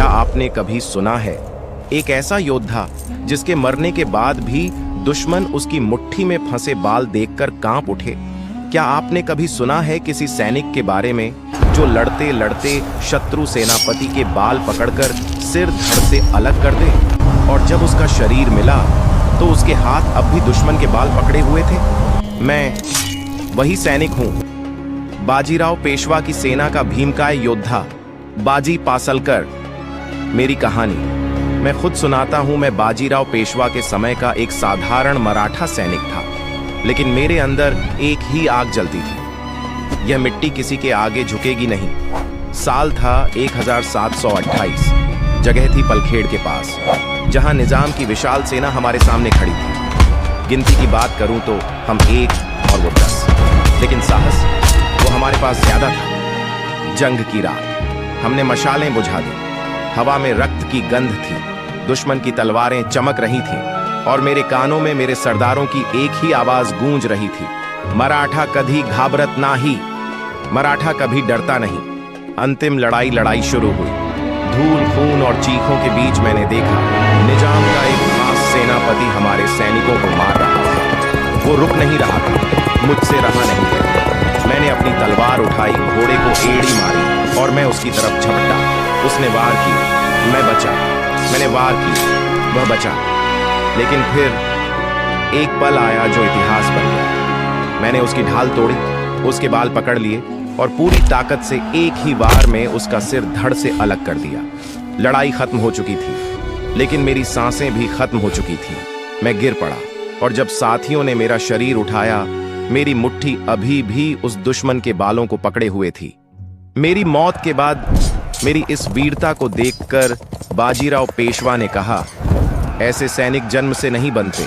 क्या आपने कभी सुना है एक ऐसा योद्धा जिसके मरने के बाद भी दुश्मन उसकी मुट्ठी में फंसे बाल देखकर कांप उठे? क्या आपने कभी सुना है किसी सैनिक के बारे में जो लड़ते लड़ते शत्रु सेनापति के बाल पकड़कर सिर धड़ से अलग कर दे, और जब उसका शरीर मिला तो उसके हाथ अब भी दुश्मन के बाल पकड़े हुए थे? मैं वही सैनिक हूं, बाजीराव पेशवा की सेना का भीमकाय योद्धा बाजी पासलकर। मेरी कहानी मैं खुद सुनाता हूं। मैं बाजीराव पेशवा के समय का एक साधारण मराठा सैनिक था, लेकिन मेरे अंदर एक ही आग जलती थी। यह मिट्टी किसी के आगे झुकेगी नहीं। साल था 1728। जगह थी पलखेड़ के पास, जहां निजाम की विशाल सेना हमारे सामने खड़ी थी। गिनती की बात करूं तो हम 1 और वो 10, लेकिन साहस वो हमारे पास ज्यादा था। जंग की रात हमने मशालें बुझा दी। हवा में रक्त की गंध थी, दुश्मन की तलवारें चमक रही थीं, और मेरे कानों में मेरे सरदारों की एक ही आवाज गूंज रही थी, मराठा कभी घाबरत नाही, मराठा कभी डरता नहीं। अंतिम लड़ाई शुरू हुई। धूल, खून और चीखों के बीच मैंने देखा निजाम का एक खास सेनापति हमारे सैनिकों को मार रहा था। वो रुक नहीं रहा था, मुझसे रहा नहीं गया। मैंने अपनी तलवार उठाई, घोड़े को एड़ी मारी और मैं उसकी तरफ झपटा। उसने वार की, मैं बचा। मैंने वार की, वह बचा। लेकिन फिर एक पल आया जो इतिहास बन गया। मैंने उसकी ढाल तोड़ी, उसके बाल पकड़ लिए और पूरी ताकत से एक ही वार में उसका सिर धड़ से अलग कर दिया। लड़ाई खत्म हो चुकी थी, लेकिन मेरी सांसें भी खत्म हो चुकी थी। मैं गिर पड़ा, और जब साथियों ने मेरा शरीर उठाया, मेरी मुट्ठी अभी भी उस दुश्मन के बालों को पकड़े हुए थी। मेरी मौत के बाद मेरी इस वीरता को देखकर बाजीराव पेशवा ने कहा, ऐसे सैनिक जन्म से नहीं बनते,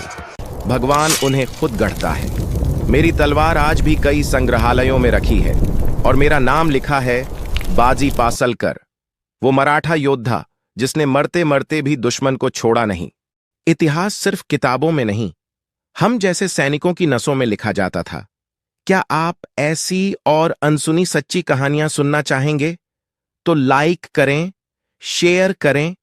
भगवान उन्हें खुद गढ़ता है। मेरी तलवार आज भी कई संग्रहालयों में रखी है, और मेरा नाम लिखा है बाजी पासलकर, वो मराठा योद्धा जिसने मरते मरते भी दुश्मन को छोड़ा नहीं। इतिहास सिर्फ किताबों में नहीं, हम जैसे सैनिकों की नसों में लिखा जाता था। क्या आप ऐसी और अनसुनी सच्ची कहानियां सुनना चाहेंगे? तो लाइक करें, शेयर करें